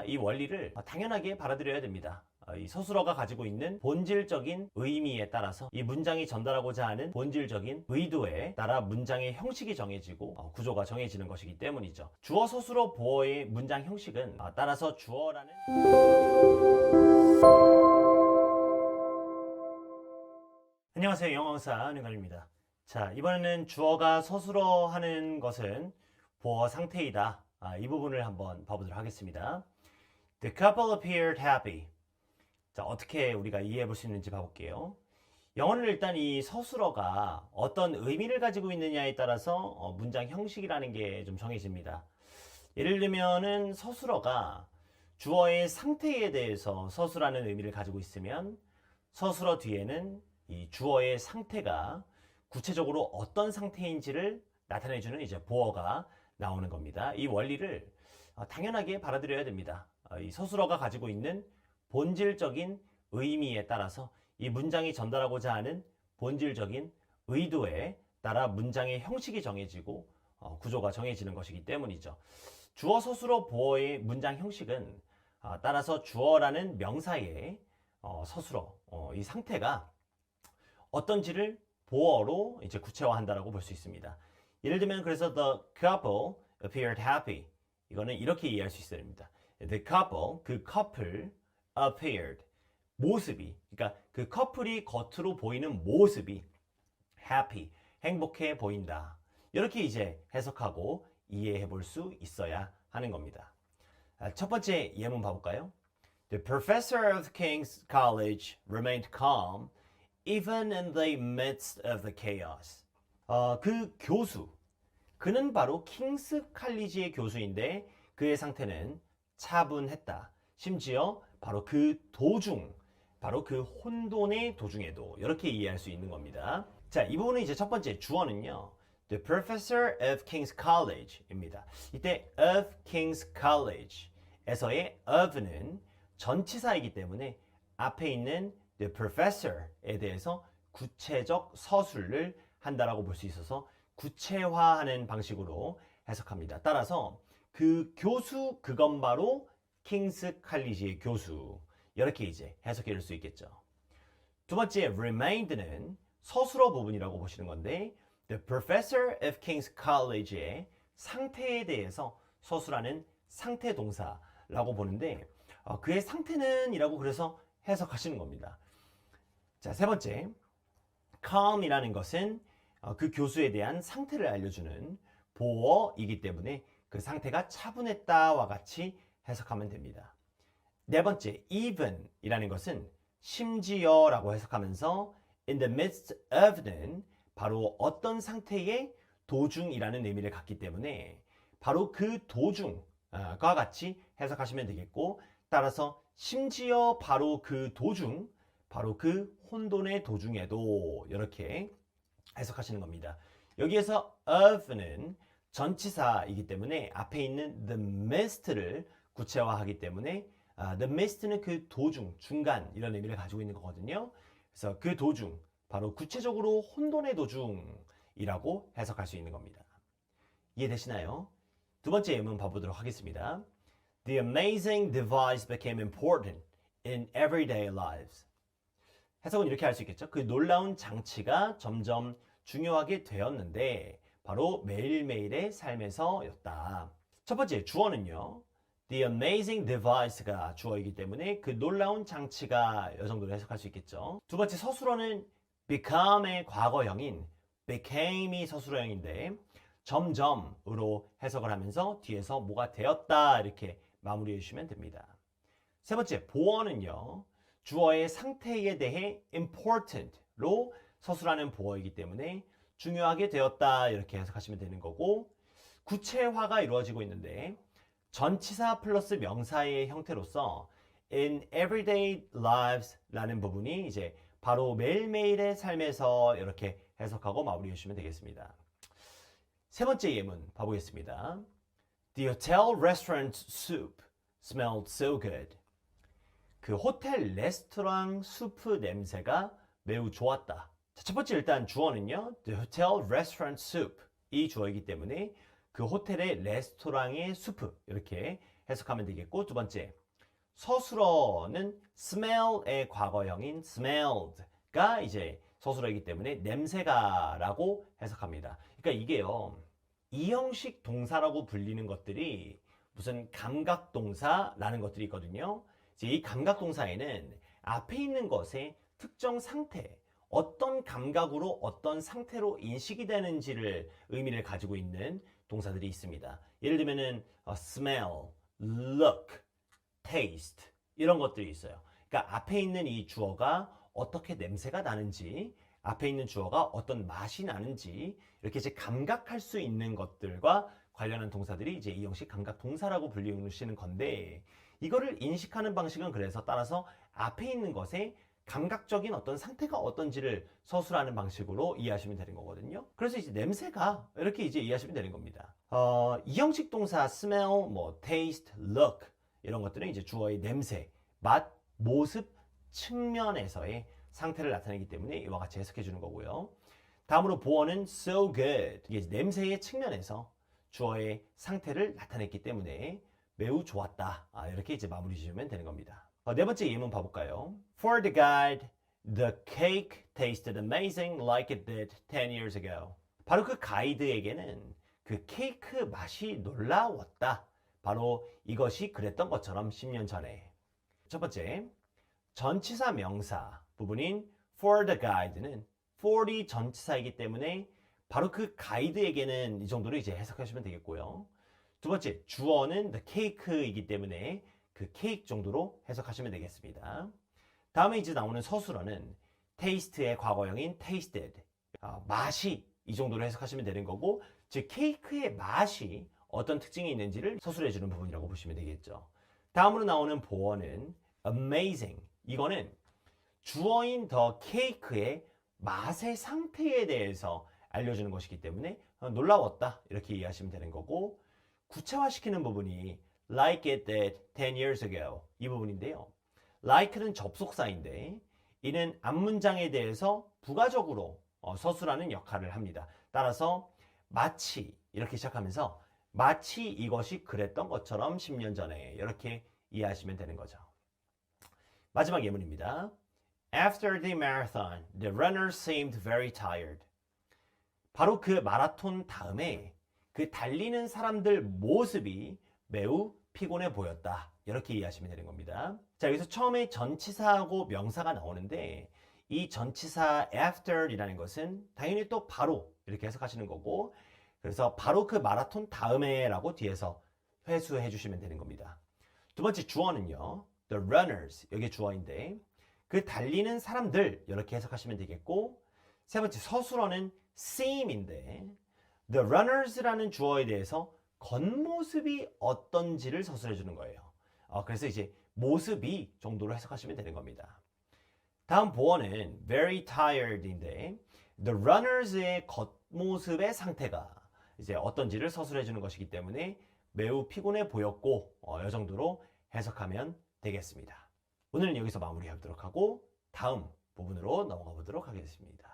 이 원리를 당연하게 받아들여야 됩니다. 이 서술어가 가지고 있는 본질적인 의미에 따라서 이 문장이 전달하고자 하는 본질적인 의도에 따라 문장의 형식이 정해지고 구조가 정해지는 것이기 때문이죠. 주어, 서술어, 보어의 문장 형식은 따라서 주어라는 안녕하세요. 영어강사 윤관입니다. 자, 이번에는 주어가 서술어 하는 것은 보어 상태이다. 이 부분을 한번 봐보도록 하겠습니다. The couple appeared happy. 자, 어떻게 우리가 이해해 볼 수 있는지 봐볼게요. 영어는 일단 이 서술어가 어떤 의미를 가지고 있느냐에 따라서 문장 형식이라는 게 좀 정해집니다. 예를 들면은 서술어가 주어의 상태에 대해서 서술하는 의미를 가지고 있으면 서술어 뒤에는 이 주어의 상태가 구체적으로 어떤 상태인지를 나타내주는 이제 보어가 나오는 겁니다. 이 원리를 당연하게 받아들여야 됩니다. 이 서술어가 가지고 있는 본질적인 의미에 따라서 이 문장이 전달하고자 하는 본질적인 의도에 따라 문장의 형식이 정해지고 구조가 정해지는 것이기 때문이죠. 주어, 서술어, 보어의 문장 형식은 따라서 주어라는 명사의 서술어, 이 상태가 어떤지를 보어로 이제 구체화한다라고 볼 수 있습니다. 예를 들면 그래서 the couple appeared happy. 이거는 이렇게 이해할 수 있어야 됩니다. The couple, 그 커플 appeared, 모습이, 그러니까 그 커플이 겉으로 보이는 모습이 happy, 행복해 보인다. 이렇게 이제 해석하고 이해해 볼 수 있어야 하는 겁니다. 첫 번째 예문 봐볼까요? The professor of King's College remained calm even in the midst of the chaos. 그 교수, 그는 바로 킹스 칼리지의 교수인데 그의 상태는 차분했다. 심지어 바로 그 도중, 바로 그 혼돈의 도중에도 이렇게 이해할 수 있는 겁니다. 자, 이 부분은 이제 첫 번째 주어는요. The professor of King's College입니다. 이때 of King's College에서의 of는 전치사이기 때문에 앞에 있는 the professor에 대해서 구체적 서술을 한다라고 볼 수 있어서 구체화하는 방식으로 해석합니다. 따라서 그 교수, 그건 바로 킹스 칼리지의 교수. 이렇게 이제 해석해 줄 수 있겠죠. 두 번째, remained는 서술어 부분이라고 보시는 건데, the professor of King's College의 상태에 대해서 서술하는 상태 동사라고 보는데, 그의 상태는 이라고 그래서 해석하시는 겁니다. 자, 세 번째, calm이라는 것은 그 교수에 대한 상태를 알려주는 보어이기 때문에 그 상태가 차분했다와 같이 해석하면 됩니다. 네 번째, even이라는 것은 심지어라고 해석하면서 in the midst of는 바로 어떤 상태의 도중이라는 의미를 갖기 때문에 바로 그 도중과 같이 해석하시면 되겠고, 따라서 심지어 바로 그 도중, 바로 그 혼돈의 도중에도 이렇게 해석하시는 겁니다. 여기에서 of는 전치사이기 때문에 앞에 있는 the midst를 구체화하기 때문에 the midst는 그 도중, 중간 이런 의미를 가지고 있는 거거든요. 그래서 그 도중, 바로 구체적으로 혼돈의 도중이라고 해석할 수 있는 겁니다. 이해되시나요? 두 번째 예문 봐보도록 하겠습니다. The amazing device became important in everyday lives. 해석은 이렇게 할 수 있겠죠. 그 놀라운 장치가 점점 중요하게 되었는데 바로 매일매일의 삶에서였다. 첫 번째 주어는요. The amazing device가 주어이기 때문에 그 놀라운 장치가 이 정도로 해석할 수 있겠죠. 두 번째 서술어는 become의 과거형인 became이 서술어형인데 점점으로 해석을 하면서 뒤에서 뭐가 되었다 이렇게 마무리해 주시면 됩니다. 세 번째 보어는요. 주어의 상태에 대해 important로 서술하는 보어이기 때문에 중요하게 되었다 이렇게 해석하시면 되는 거고, 구체화가 이루어지고 있는데 전치사 플러스 명사의 형태로서 in everyday lives 라는 부분이 이제 바로 매일매일의 삶에서 이렇게 해석하고 마무리해 주시면 되겠습니다. 세 번째 예문 봐보겠습니다. The hotel restaurant soup smelled so good. 그 호텔 레스토랑 수프 냄새가 매우 좋았다. 자, 첫 번째 일단 주어는요. The hotel restaurant soup 이 주어이기 때문에 그 호텔의 레스토랑의 수프 이렇게 해석하면 되겠고, 두 번째, 서술어는 smell의 과거형인 smelled가 이제 서술어이기 때문에 냄새가라고 해석합니다. 그러니까 이게요, 이형식 동사라고 불리는 것들이 무슨 감각동사라는 것들이 있거든요. 이제 이 감각동사에는 앞에 있는 것의 특정 상태, 어떤 감각으로 어떤 상태로 인식이 되는지를 의미를 가지고 있는 동사들이 있습니다. 예를 들면은 smell, look, taste 이런 것들이 있어요. 그러니까 앞에 있는 이 주어가 어떻게 냄새가 나는지, 앞에 있는 주어가 어떤 맛이 나는지 이렇게 이제 감각할 수 있는 것들과 관련한 동사들이 이제 이 형식 감각 동사라고 불리시는 건데, 이거를 인식하는 방식은 그래서 따라서 앞에 있는 것에 감각적인 어떤 상태가 어떤지를 서술하는 방식으로 이해하시면 되는 거거든요. 그래서 이제 냄새가 이렇게 이제 이해하시면 되는 겁니다. 이 형식 동사 smell, 뭐 taste, look 이런 것들은 이제 주어의 냄새, 맛, 모습, 측면에서의 상태를 나타내기 때문에 이와 같이 해석해 주는 거고요. 다음으로 보어는 so good. 이게 냄새의 측면에서 주어의 상태를 나타냈기 때문에 매우 좋았다. 이렇게 이제 마무리 지으면 되는 겁니다. 네 번째 예문 봐볼까요? For the guide, the cake tasted amazing like it did 10 years ago. 바로 그 가이드에게는 그 케이크 맛이 놀라웠다. 바로 이것이 그랬던 것처럼 10년 전에. 첫 번째, 전치사 명사 부분인 for the guide는 for이 전치사이기 때문에 바로 그 가이드에게는 이 정도로 이제 해석하시면 되겠고요. 두 번째, 주어는 the cake이기 때문에 그 케이크 정도로 해석하시면 되겠습니다. 다음에 이제 나오는 서술어는 taste의 과거형인 tasted, 맛이 이 정도로 해석하시면 되는 거고, 즉 케이크의 맛이 어떤 특징이 있는지를 서술해 주는 부분이라고 보시면 되겠죠. 다음으로 나오는 보어는 amazing, 이거는 주어인 더 케이크의 맛의 상태에 대해서 알려주는 것이기 때문에 놀라웠다 이렇게 이해하시면 되는 거고, 구체화시키는 부분이 like it did 10 years ago 이 부분인데요. like는 접속사인데 이는 앞문장에 대해서 부가적으로 서술하는 역할을 합니다. 따라서 마치 이렇게 시작하면서 마치 이것이 그랬던 것처럼 10년 전에 이렇게 이해하시면 되는 거죠. 마지막 예문입니다. After the marathon, the runners seemed very tired. 바로 그 마라톤 다음에 그 달리는 사람들 모습이 매우 피곤해 보였다. 이렇게 이해하시면 되는 겁니다. 자, 여기서 처음에 전치사하고 명사가 나오는데 이 전치사 after이라는 것은 당연히 또 바로 이렇게 해석하시는 거고, 그래서 바로 그 마라톤 다음에라고 뒤에서 회수해 주시면 되는 겁니다. 두 번째 주어는요. The runners, 여기 주어인데 그 달리는 사람들 이렇게 해석하시면 되겠고, 세 번째 서술어는 seem인데 the runners라는 주어에 대해서 겉모습이 어떤지를 서술해 주는 거예요. 그래서 이제 모습이 정도로 해석하시면 되는 겁니다. 다음 보어는 very tired인데 the runners의 겉모습의 상태가 이제 어떤지를 서술해 주는 것이기 때문에 매우 피곤해 보였고 이 정도로 해석하면 되겠습니다. 오늘은 여기서 마무리하도록 하고 다음 부분으로 넘어가 보도록 하겠습니다.